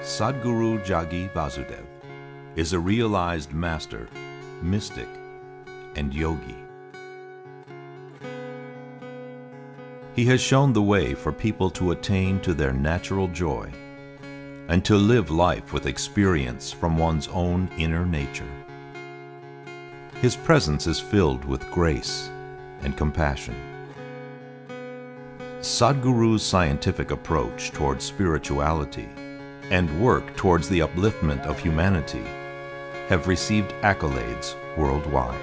Sadhguru Jagi Vasudev is a realized master, mystic, and yogi. He has shown the way for people to attain to their natural joy and to live life with experience from one's own inner nature. His presence is filled with grace and compassion. Sadhguru's scientific approach towards spirituality and work towards the upliftment of humanity have received accolades worldwide.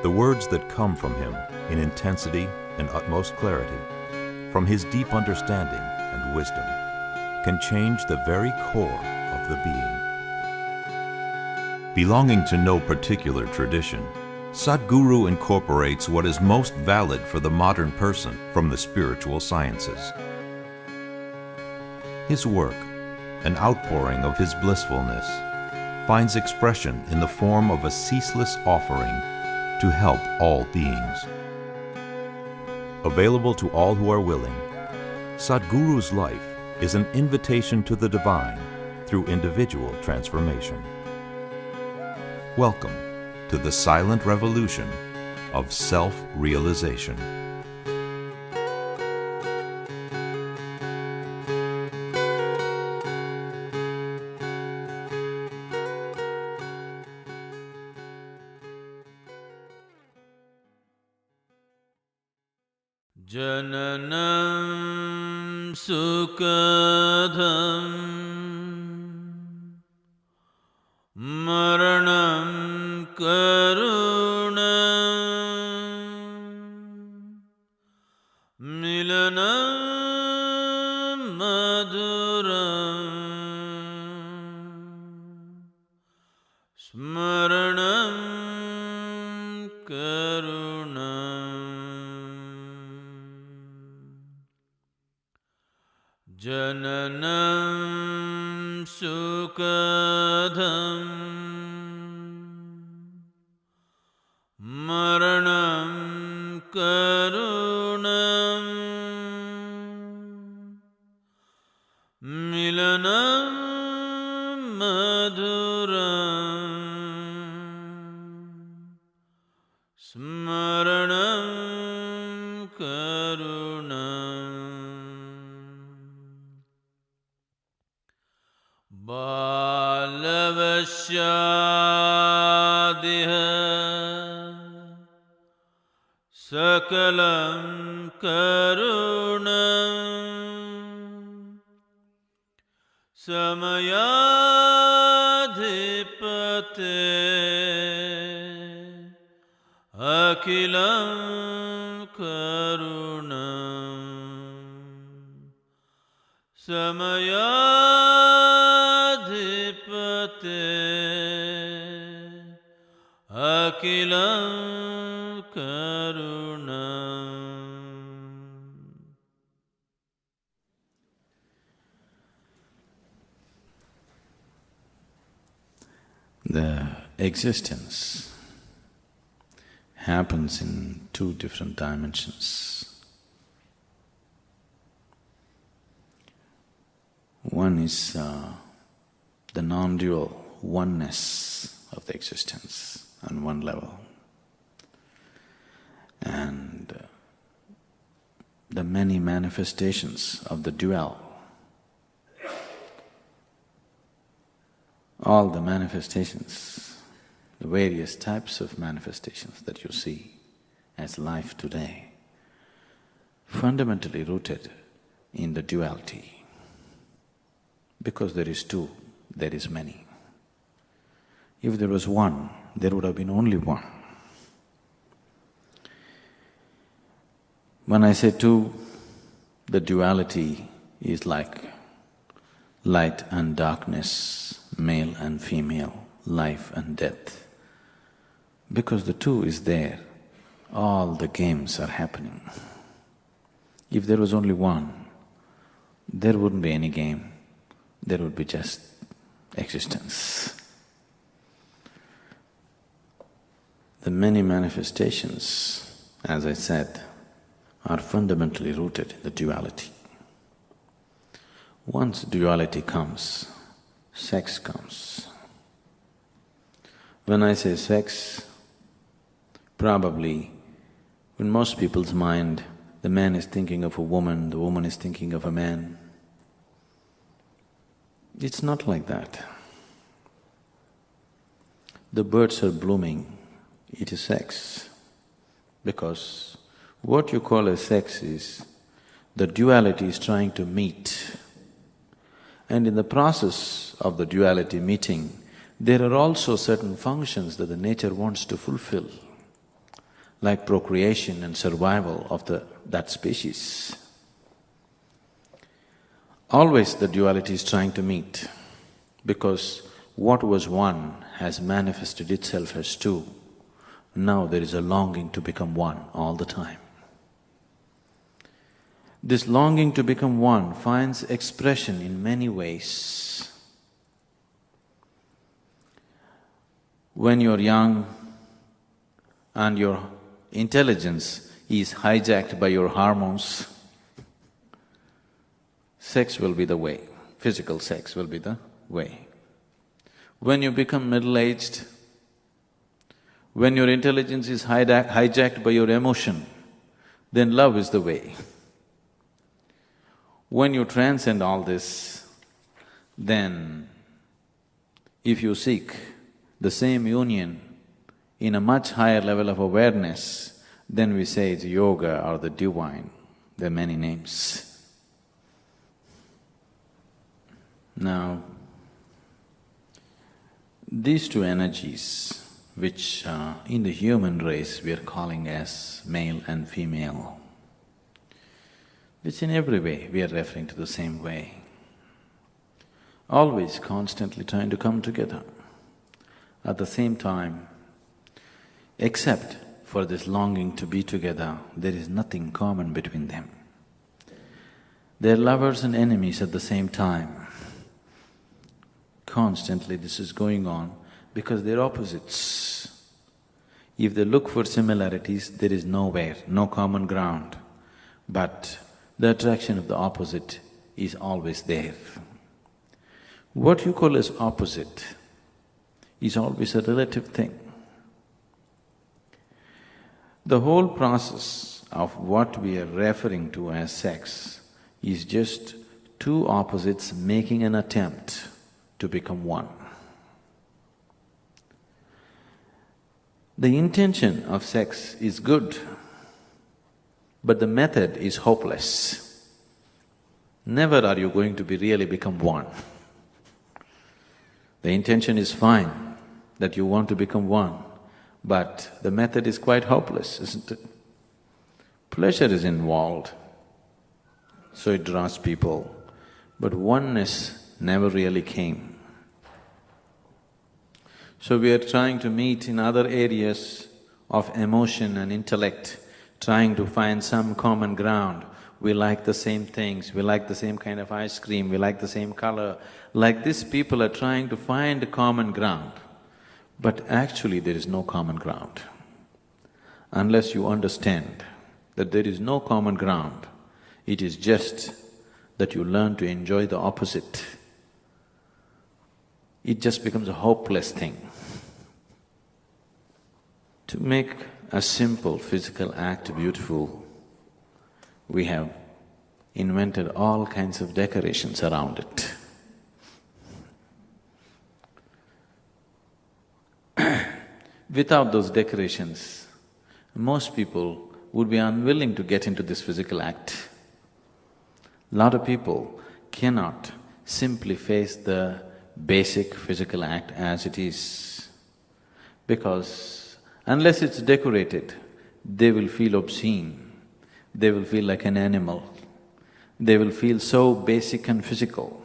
The words that come from him in intensity and utmost clarity, from his deep understanding and wisdom, can change the very core of the being. Belonging to no particular tradition, Sadhguru incorporates what is most valid for the modern person from the spiritual sciences. His work, an outpouring of his blissfulness, finds expression in the form of a ceaseless offering to help all beings. Available to all who are willing, Sadhguru's life is an invitation to the divine through individual transformation. Welcome to the silent revolution of self-realization. Jananam sukadham maranam karunam milanam madhuram smaranam karunam. Jananam sukadham maranam karunam milanam madhuram smaranam karunam. Balavashyadiha sakalam karunam samayadhipate akilam karunam samayadhipate akilam karunam. The existence happens in two different dimensions. One is the non-dual oneness of the existence on one level, and the many manifestations of the dual. All the manifestations, the various types of manifestations that you see as life today, fundamentally rooted in the duality. Because there is two, there is many. If there was one, there would have been only one. When I say two, the duality is like light and darkness, male and female, life and death. Because the two is there, all the games are happening. If there was only one, there wouldn't be any game. There would be just existence. The many manifestations, as I said, are fundamentally rooted in the duality. Once duality comes, sex comes. When I say sex, probably in most people's mind, the man is thinking of a woman, the woman is thinking of a man. It's not like that. The birds are blooming, it is sex. Because what you call as sex is, the duality is trying to meet. And in the process of the duality meeting, there are also certain functions that the nature wants to fulfill, like procreation and survival of that species. Always the duality is trying to meet, because what was one has manifested itself as two. Now there is a longing to become one all the time. This longing to become one finds expression in many ways. When you're young and your intelligence is hijacked by your hormones, sex will be the way, physical sex will be the way. When you become middle-aged, when your intelligence is hijacked by your emotion, then love is the way. When you transcend all this, then if you seek the same union in a much higher level of awareness, then we say it's yoga or the divine. There are many names. Now, these two energies, which in the human race we are calling as male and female, which in every way we are referring to the same way, always constantly trying to come together. At the same time, except for this longing to be together, there is nothing common between them. They are lovers and enemies at the same time. Constantly this is going on because they're opposites. If they look for similarities, there is nowhere, no common ground. But the attraction of the opposite is always there. What you call as opposite is always a relative thing. The whole process of what we are referring to as sex is just two opposites making an attempt to become one. The intention of sex is good, but the method is hopeless. Never are you going to really become one. The intention is fine, that you want to become one, but the method is quite hopeless, isn't it? Pleasure is involved, so it draws people, but oneness never really came. So we are trying to meet in other areas of emotion and intellect, trying to find some common ground. We like the same things, we like the same kind of ice cream, we like the same color. Like this, people are trying to find a common ground, but actually there is no common ground. Unless you understand that there is no common ground, it is just that you learn to enjoy the opposite. It just becomes a hopeless thing. To make a simple physical act beautiful, we have invented all kinds of decorations around it. Without those decorations, most people would be unwilling to get into this physical act. Lot of people cannot simply face the basic physical act as it is, because unless it's decorated, they will feel obscene, they will feel like an animal, they will feel so basic and physical,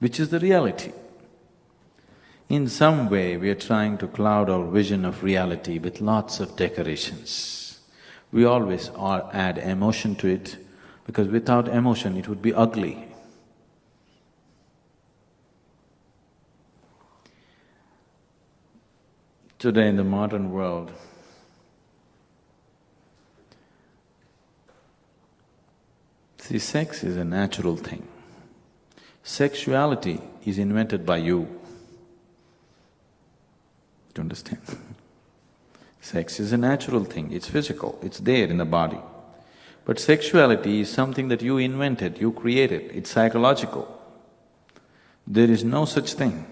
which is the reality. In some way, we are trying to cloud our vision of reality with lots of decorations. We always add emotion to it, because without emotion it would be ugly. Today in the modern world, see, sex is a natural thing. Sexuality is invented by you. Do you understand? Sex is a natural thing, it's physical, it's there in the body. But sexuality is something that you invented, you created, it's psychological. There is no such thing.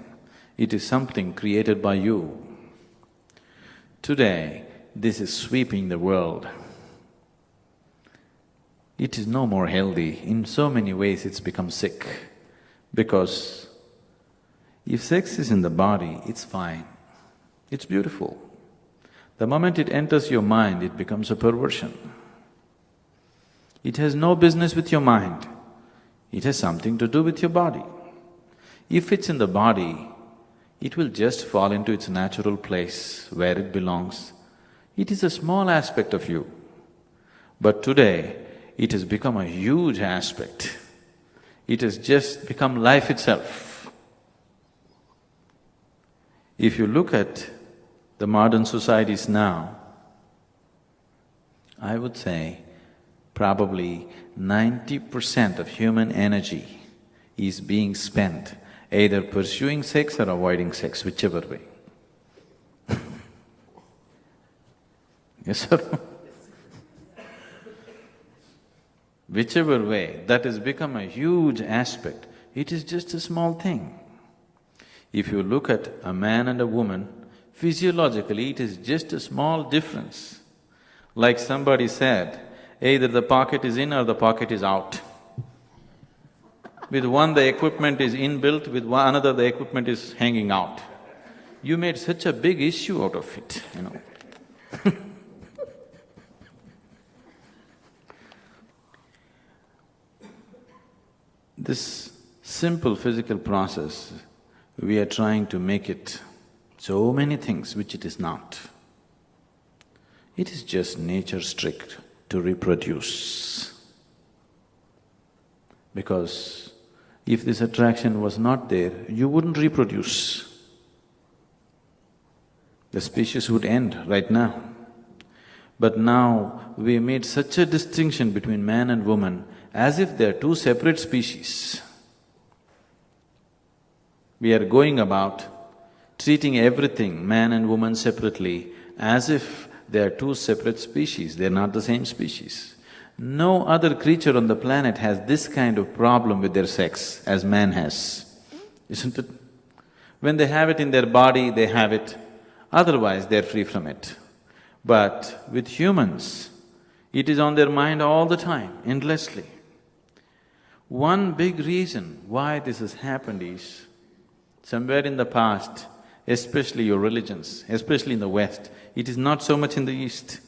It is something created by you. Today, this is sweeping the world. It is no more healthy. In so many ways it's become sick. Because if sex is in the body, it's fine, it's beautiful. The moment it enters your mind, it becomes a perversion. It has no business with your mind, it has something to do with your body. If it's in the body, it will just fall into its natural place where it belongs. It is a small aspect of you. But today, it has become a huge aspect. It has just become life itself. If you look at the modern societies now, I would say probably 90% of human energy is being spent either pursuing sex or avoiding sex, whichever way. Yes, sir? Whichever way, that has become a huge aspect. It is just a small thing. If you look at a man and a woman, physiologically it is just a small difference. Like somebody said, either the pocket is in or the pocket is out. With one the equipment is inbuilt, with another the equipment is hanging out. You made such a big issue out of it, you know. This simple physical process, we are trying to make it so many things which it is not. It is just nature's strict to reproduce. Because if this attraction was not there, you wouldn't reproduce. The species would end right now. But now we made such a distinction between man and woman as if they are two separate species. We are going about treating everything, man and woman separately, as if they are two separate species, they are not the same species. No other creature on the planet has this kind of problem with their sex as man has, isn't it? When they have it in their body, they have it, otherwise they're free from it. But with humans, it is on their mind all the time, endlessly. One big reason why this has happened is, somewhere in the past, especially your religions, especially in the West, it is not so much in the East.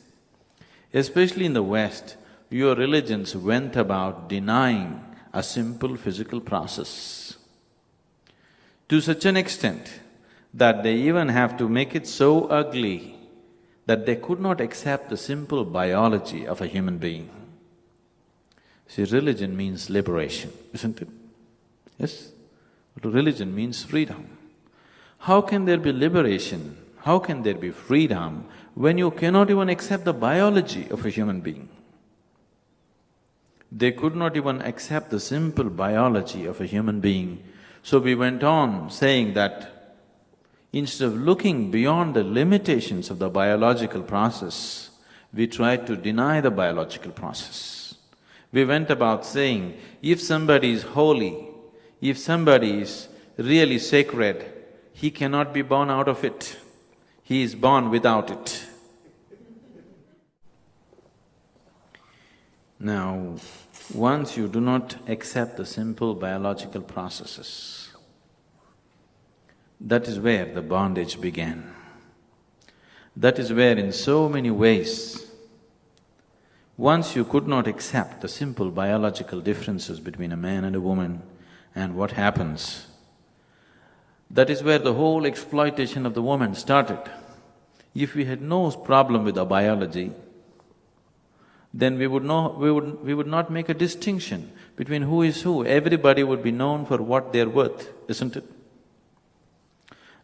Especially in the West, your religions went about denying a simple physical process to such an extent that they even have to make it so ugly that they could not accept the simple biology of a human being. See, religion means liberation, isn't it? Yes? Religion means freedom. How can there be liberation, how can there be freedom when you cannot even accept the biology of a human being? They could not even accept the simple biology of a human being. So we went on saying that instead of looking beyond the limitations of the biological process, we tried to deny the biological process. We went about saying, if somebody is holy, if somebody is really sacred, he cannot be born out of it, he is born without it. Now, once you do not accept the simple biological processes, that is where the bondage began. That is where in so many ways, once you could not accept the simple biological differences between a man and a woman, and what happens, that is where the whole exploitation of the woman started. If we had no problem with our biology, then we would not make a distinction between who is who. Everybody would be known for what they're worth, isn't it?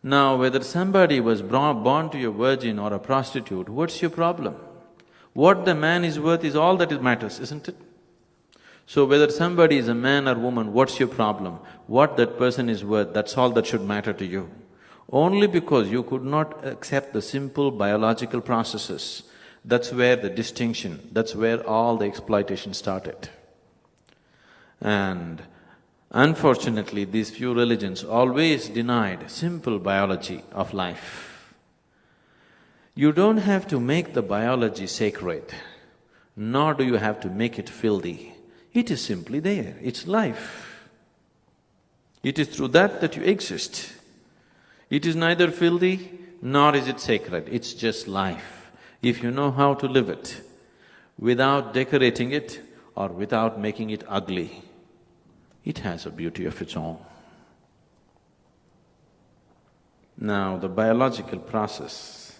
Now, whether somebody was born to a virgin or a prostitute, what's your problem? What the man is worth is all that it matters, isn't it? So whether somebody is a man or woman, what's your problem? What that person is worth, that's all that should matter to you. Only because you could not accept the simple biological processes, that's where the distinction, that's where all the exploitation started. And unfortunately, these few religions always denied simple biology of life. You don't have to make the biology sacred, nor do you have to make it filthy. It is simply there, it's life. It is through that that you exist. It is neither filthy nor is it sacred, it's just life. If you know how to live it, without decorating it or without making it ugly, it has a beauty of its own. Now, the biological process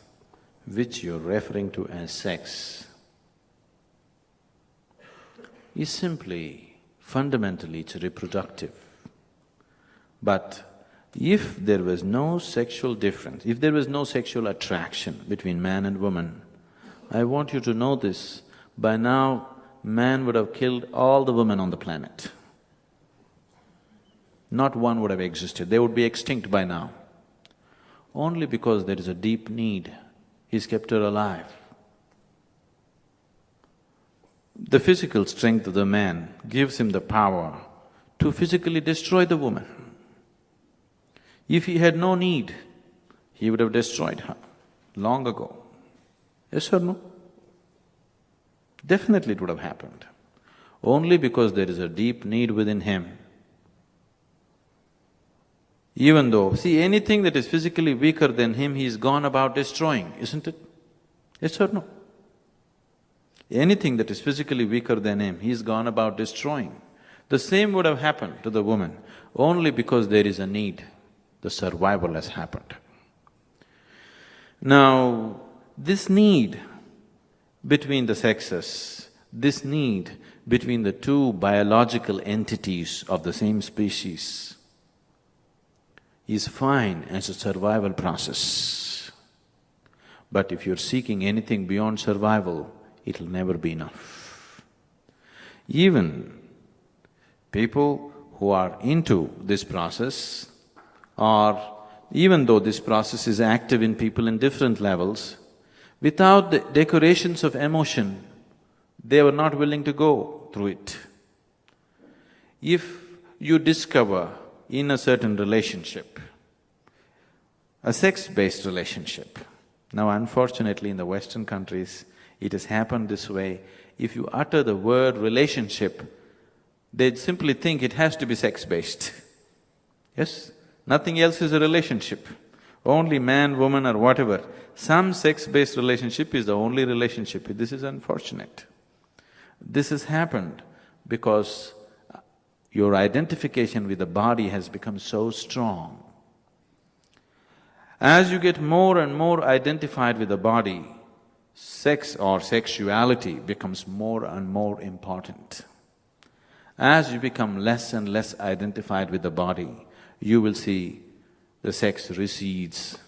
which you're referring to as sex is simply, fundamentally, it's reproductive. But if there was no sexual difference, if there was no sexual attraction between man and woman, I want you to know this, by now man would have killed all the women on the planet. Not one would have existed, they would be extinct by now. Only because there is a deep need, he's kept her alive. The physical strength of the man gives him the power to physically destroy the woman. If he had no need, he would have destroyed her long ago. Yes or no? Definitely it would have happened. Only because there is a deep need within him. Even though, see, anything that is physically weaker than him, he's gone about destroying, isn't it? Yes or no? Anything that is physically weaker than him, he's gone about destroying. The same would have happened to the woman, only because there is a need, the survival has happened. Now, this need between the sexes, this need between the two biological entities of the same species is fine as a survival process. But if you're seeking anything beyond survival, it'll never be enough. Even people who are into this process, or even though this process is active in people in different levels, without the decorations of emotion, they were not willing to go through it. If you discover in a certain relationship, a sex-based relationship, now unfortunately in the Western countries, it has happened this way. If you utter the word relationship, they'd simply think it has to be sex-based. Yes? Nothing else is a relationship. Only man, woman or whatever, some sex-based relationship is the only relationship. This is unfortunate. This has happened because your identification with the body has become so strong. As you get more and more identified with the body, sex or sexuality becomes more and more important. As you become less and less identified with the body, you will see the sex recedes.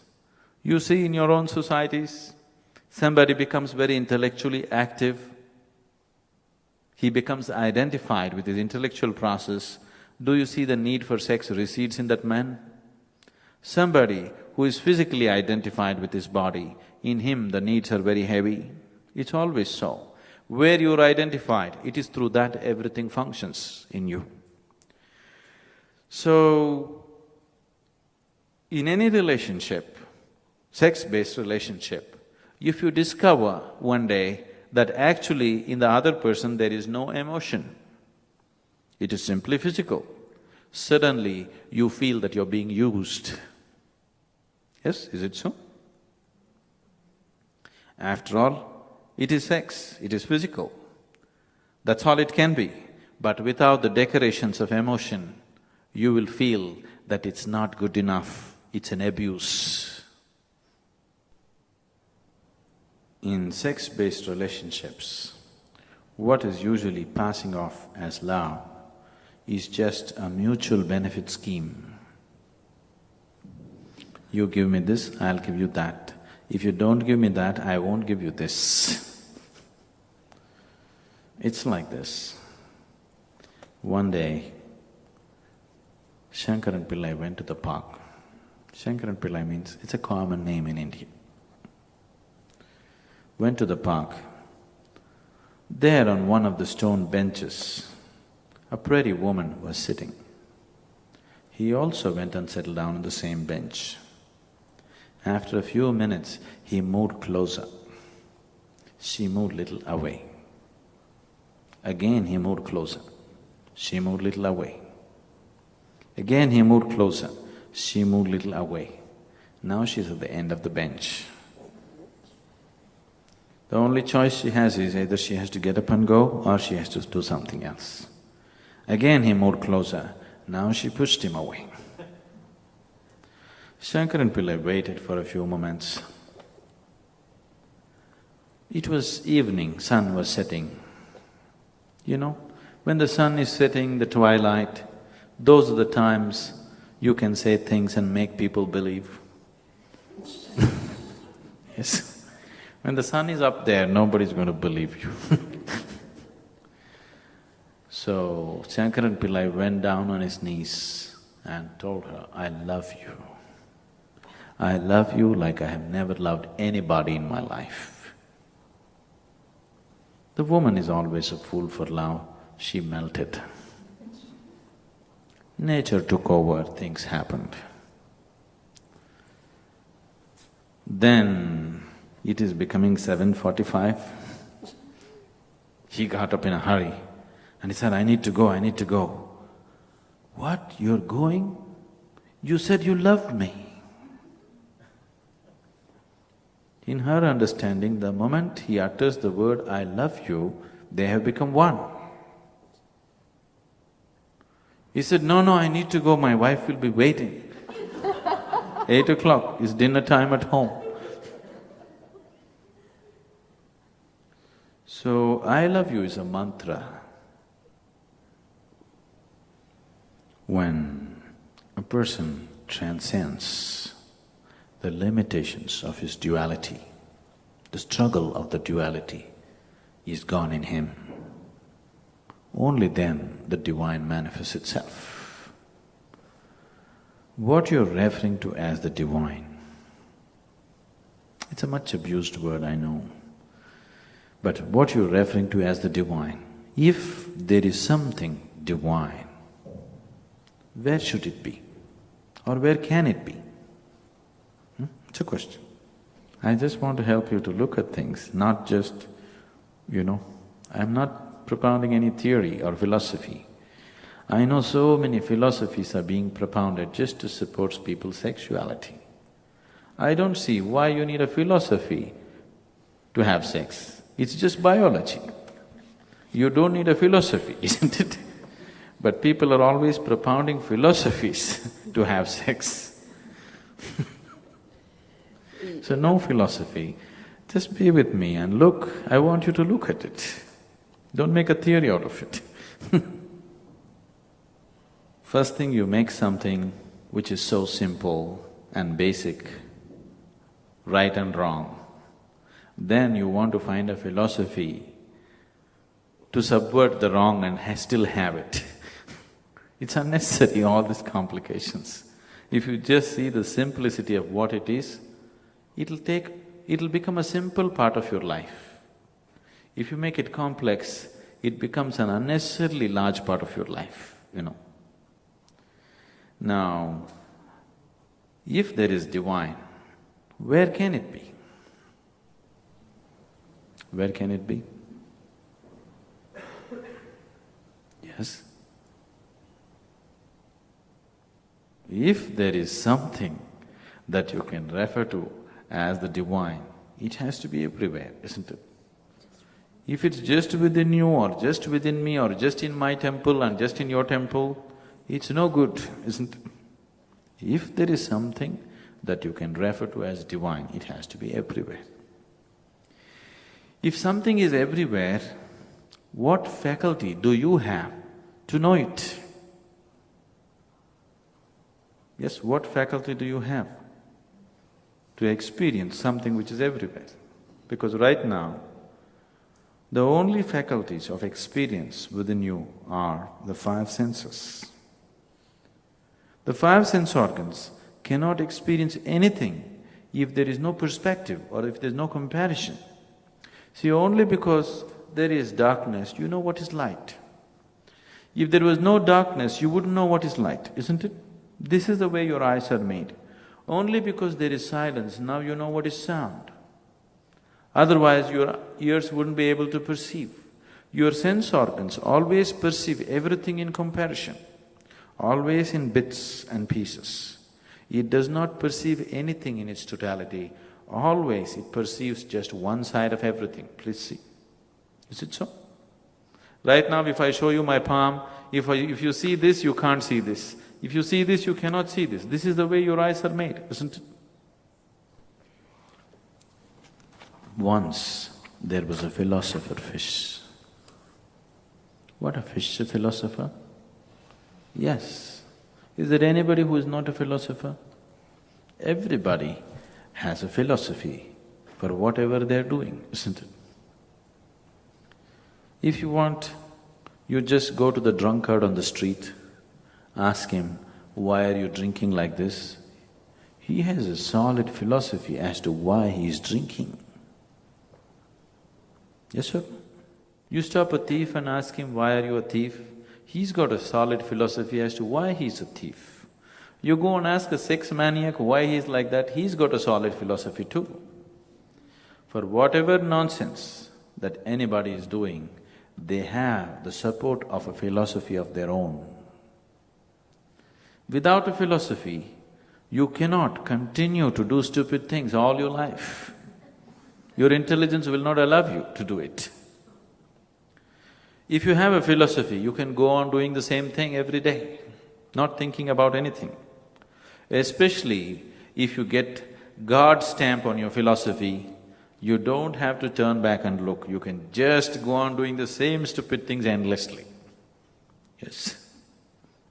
You see in your own societies, somebody becomes very intellectually active, he becomes identified with his intellectual process. Do you see the need for sex recedes in that man? Somebody who is physically identified with his body, in him the needs are very heavy. It's always so. Where you're identified, it is through that everything functions in you. So, in any relationship, sex-based relationship, if you discover one day that actually in the other person there is no emotion, it is simply physical, suddenly you feel that you're being used. Yes, is it so? After all, it is sex, it is physical. That's all it can be. But without the decorations of emotion, you will feel that it's not good enough, it's an abuse. In sex-based relationships, what is usually passing off as love is just a mutual benefit scheme. You give me this, I'll give you that. If you don't give me that, I won't give you this. It's like this. One day, Shankaran Pillai went to the park. Shankaran Pillai means, it's a common name in India. Went to the park. There on one of the stone benches, a pretty woman was sitting. He also went and settled down on the same bench. After a few minutes, he moved closer. She moved little away. Again he moved closer. She moved little away. Again he moved closer. She moved little away. Now she's at the end of the bench. The only choice she has is either she has to get up and go or she has to do something else. Again he moved closer. Now she pushed him away. Shankaran Pillai waited for a few moments. It was evening, sun was setting. You know, when the sun is setting, the twilight, those are the times you can say things and make people believe. Yes. When the sun is up there, nobody's going to believe you. So, Shankaran Pillai went down on his knees and told her, I love you. I love you like I have never loved anybody in my life. The woman is always a fool for love. She melted. Nature took over, things happened. Then it is becoming 7:45. He got up in a hurry and he said, I need to go, I need to go. What, you're going? You said you loved me. In her understanding, the moment he utters the word, I love you, they have become one. He said, no, I need to go, my wife will be waiting. 8 o'clock is dinner time at home. So, I love you is a mantra. When a person transcends the limitations of his duality, the struggle of the duality is gone in him. Only then the divine manifests itself. What you're referring to as the divine, it's a much abused word, I know. But what you're referring to as the divine, if there is something divine, where should it be? Or where can it be? It's a question. I just want to help you to look at things, not just, I'm not propounding any theory or philosophy. I know so many philosophies are being propounded just to support people's sexuality. I don't see why you need a philosophy to have sex. It's just biology. You don't need a philosophy, isn't it? But people are always propounding philosophies to have sex. So no philosophy, just be with me and look, I want you to look at it. Don't make a theory out of it. First thing, you make something which is so simple and basic, right and wrong. Then you want to find a philosophy to subvert the wrong and still have it. It's unnecessary, all these complications. If you just see the simplicity of what it is, it'll become a simple part of your life. If you make it complex, it becomes an unnecessarily large part of your life, Now, if there is divine, where can it be? Where can it be? Yes? If there is something that you can refer to as the divine, it has to be everywhere, isn't it? If it's just within you or just within me or just in my temple and just in your temple, it's no good, isn't it? If there is something that you can refer to as divine, it has to be everywhere. If something is everywhere, what faculty do you have to know it? Yes, what faculty do you have to experience something which is everywhere? Because right now, The only faculties of experience within you are the five senses. The five sense organs cannot experience anything if there is no perspective or if there is no comparison. See, only because there is darkness, you know what is light. If there was no darkness, you wouldn't know what is light, isn't it? This is the way your eyes are made. Only because there is silence, now you know what is sound. Otherwise, your ears wouldn't be able to perceive. Your sense organs always perceive everything in comparison, always in bits and pieces. It does not perceive anything in its totality, always it perceives just one side of everything. Please see. Is it so? Right now, if I show you my palm, if you see this, you can't see this. If you see this, you cannot see this. This is the way your eyes are made, isn't it? Once there was a philosopher fish. What a fish, a philosopher? Yes. Is there anybody who is not a philosopher? Everybody has a philosophy for whatever they're doing, isn't it? If you want, you just go to the drunkard on the street, ask him, why are you drinking like this? He has a solid philosophy as to why he is drinking. Yes, sir? You stop a thief and ask him, why are you a thief? He's got a solid philosophy as to why he's a thief. You go and ask a sex maniac why he's like that, he's got a solid philosophy too. For whatever nonsense that anybody is doing, they have the support of a philosophy of their own. Without a philosophy, you cannot continue to do stupid things all your life. Your intelligence will not allow you to do it. If you have a philosophy, you can go on doing the same thing every day, not thinking about anything. Especially if you get God's stamp on your philosophy, you don't have to turn back and look, you can just go on doing the same stupid things endlessly. Yes?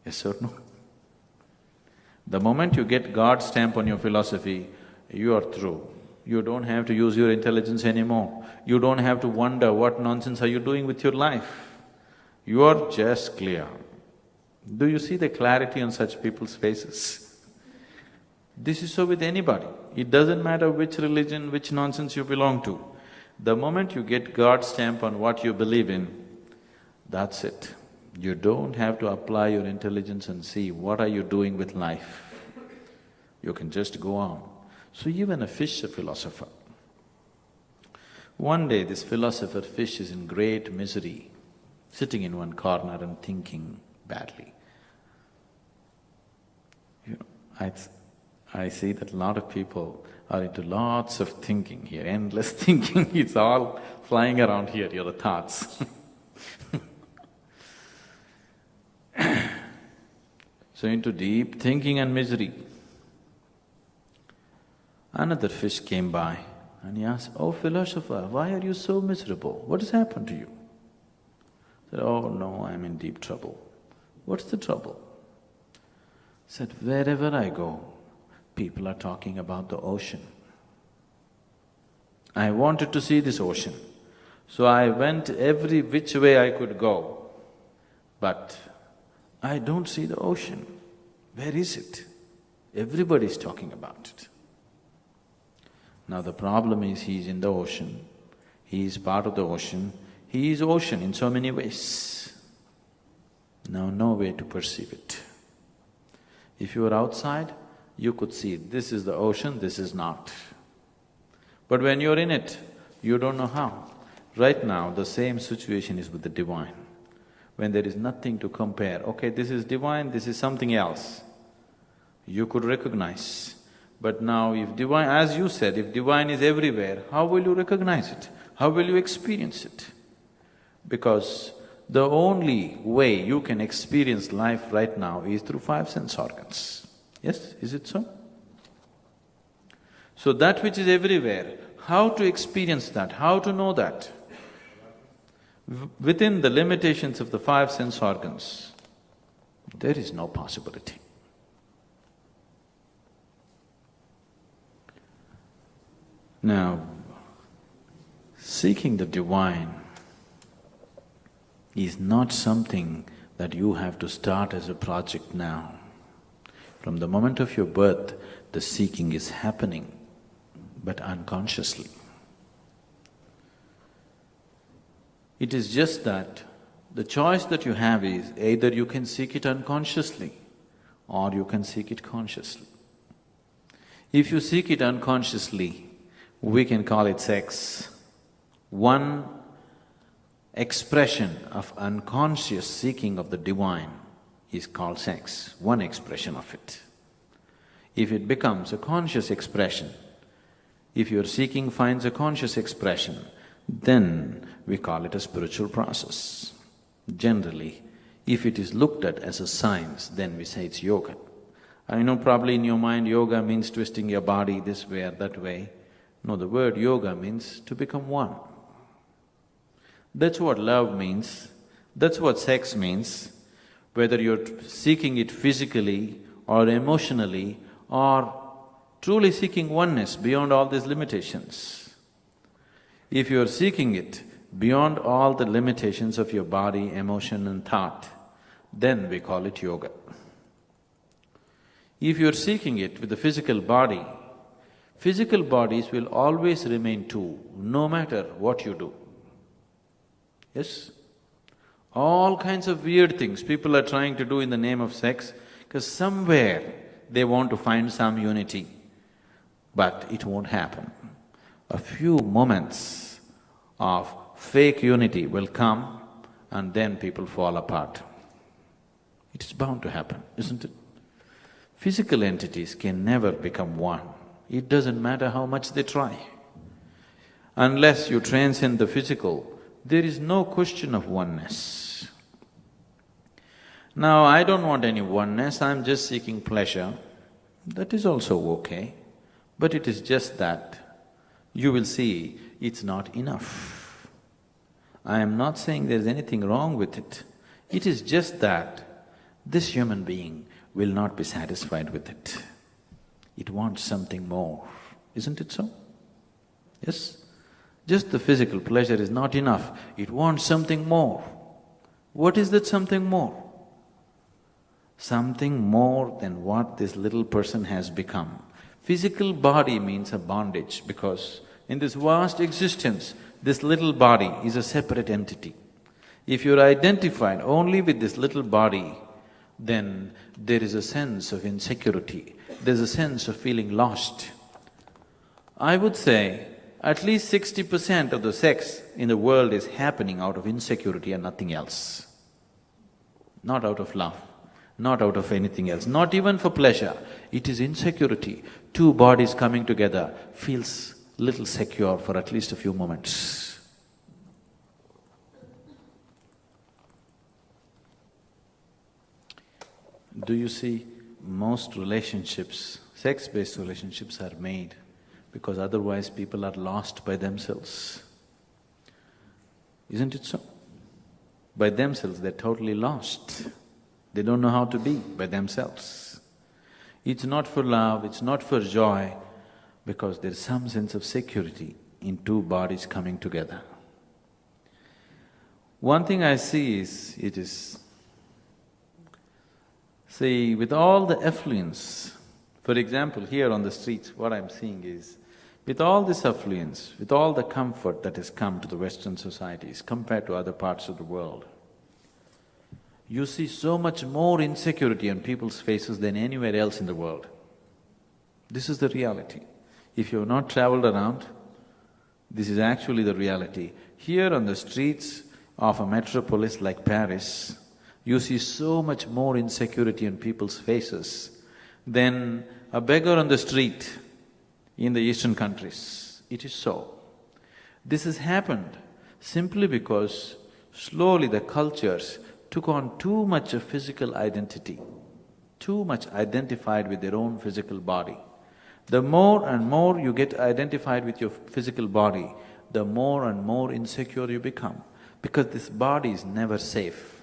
Yes or no? The moment you get God's stamp on your philosophy, you are through. You don't have to use your intelligence anymore. You don't have to wonder what nonsense are you doing with your life. You are just clear. Do you see the clarity on such people's faces? This is so with anybody. It doesn't matter which religion, which nonsense you belong to. The moment you get God's stamp on what you believe in, that's it. You don't have to apply your intelligence and see what are you doing with life. You can just go on. So even a fish, a philosopher. One day this philosopher fish is in great misery, sitting in one corner and thinking badly. You know, I see that a lot of people are into lots of thinking here, endless thinking, it's all flying around here, your thoughts. So into deep thinking and misery. Another fish came by and he asked, "Oh philosopher, why are you so miserable? What has happened to you?" He said, "Oh no, I'm in deep trouble." "What's the trouble?" He said, "Wherever I go, people are talking about the ocean. I wanted to see this ocean, so I went every which way I could go, but I don't see the ocean. Where is it? Everybody's talking about it." Now the problem is he is in the ocean, he is part of the ocean, he is ocean in so many ways. Now no way to perceive it. If you were outside, you could see this is the ocean, this is not. But when you're in it, you don't know how. Right now, the same situation is with the divine. When there is nothing to compare, okay, this is divine, this is something else, you could recognize. But now if divine, as you said, if divine is everywhere, how will you recognize it? How will you experience it? Because the only way you can experience life right now is through five sense organs. Yes, is it so? So that which is everywhere, how to experience that, how to know that? Within the limitations of the five sense organs, there is no possibility. Now, seeking the divine is not something that you have to start as a project now. From the moment of your birth, the seeking is happening, but unconsciously. It is just that the choice that you have is either you can seek it unconsciously or you can seek it consciously. If you seek it unconsciously, we can call it sex. One expression of unconscious seeking of the divine is called sex, one expression of it. If it becomes a conscious expression, if your seeking finds a conscious expression, then we call it a spiritual process. Generally, if it is looked at as a science, then we say it's yoga. I know probably in your mind yoga means twisting your body this way or that way. No, the word yoga means to become one. That's what love means, that's what sex means. Whether you're seeking it physically or emotionally or truly seeking oneness beyond all these limitations. If you're seeking it beyond all the limitations of your body, emotion and thought, then we call it yoga. If you're seeking it with the physical bodies will always remain two, no matter what you do. Yes? All kinds of weird things people are trying to do in the name of sex, because somewhere they want to find some unity, but it won't happen. A few moments of fake unity will come and then people fall apart. It is bound to happen, isn't it? Physical entities can never become one. It doesn't matter how much they try. Unless you transcend the physical, there is no question of oneness. Now, I don't want any oneness, I'm just seeking pleasure. That is also okay, but it is just that you will see it's not enough. I am not saying there's anything wrong with it. It is just that this human being will not be satisfied with it. It wants something more, isn't it so? Yes? Just the physical pleasure is not enough, it wants something more. What is that something more? Something more than what this little person has become. Physical body means a bondage because in this vast existence, this little body is a separate entity. If you're identified only with this little body, then there is a sense of insecurity, there's a sense of feeling lost. I would say at least 60% of the sex in the world is happening out of insecurity and nothing else. Not out of love, not out of anything else, not even for pleasure. It is insecurity. Two bodies coming together feels little secure for at least a few moments. Do you see, most relationships, sex-based relationships are made because otherwise people are lost by themselves. Isn't it so? By themselves they're totally lost. They don't know how to be by themselves. It's not for love, it's not for joy, because there's some sense of security in two bodies coming together. One thing I see is, see, with all the affluence, for example, here on the streets, what I'm seeing is, with all this affluence, with all the comfort that has come to the Western societies compared to other parts of the world, you see so much more insecurity on people's faces than anywhere else in the world. This is the reality. If you have not travelled around, this is actually the reality. Here on the streets of a metropolis like Paris, you see so much more insecurity on people's faces than a beggar on the street in the Eastern countries. It is so. This has happened simply because slowly the cultures took on too much of physical identity, too much identified with their own physical body. The more and more you get identified with your physical body, the more and more insecure you become, because this body is never safe.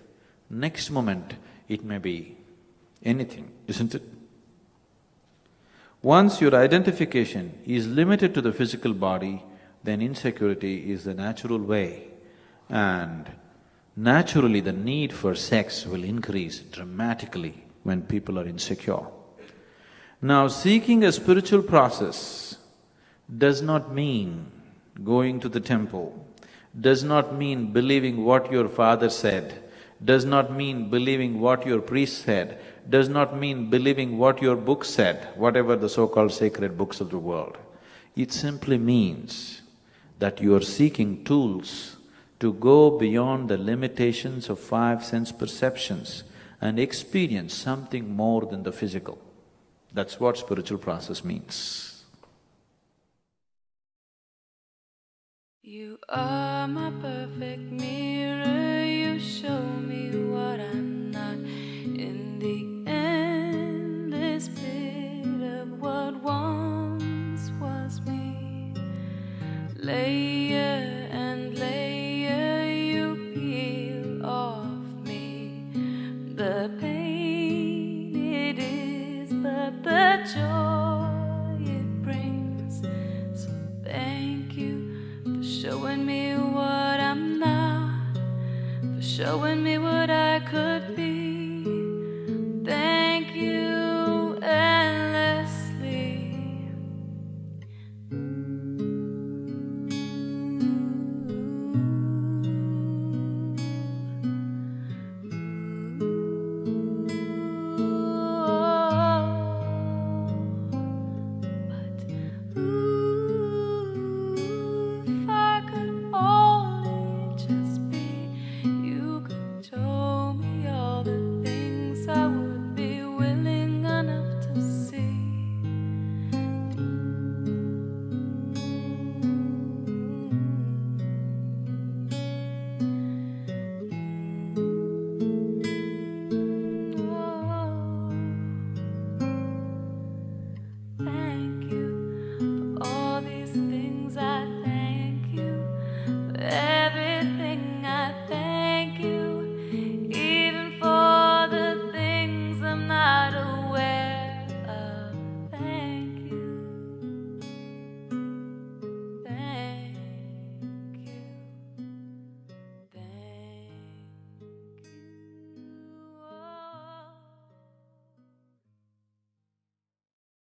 Next moment, it may be anything, isn't it? Once your identification is limited to the physical body, then insecurity is the natural way. And naturally the need for sex will increase dramatically when people are insecure. Now, seeking a spiritual process does not mean going to the temple, does not mean believing what your father said, does not mean believing what your priest said, does not mean believing what your book said, whatever the so-called sacred books of the world. It simply means that you are seeking tools to go beyond the limitations of five sense perceptions and experience something more than the physical. That's what spiritual process means. You are my perfect mirror, you show me what I'm not. In the endless pit of what once was me, layer and layer you peel off me. The pain it is, but the joy it brings. So thank you for showing me what I'm not, for showing me what I could be.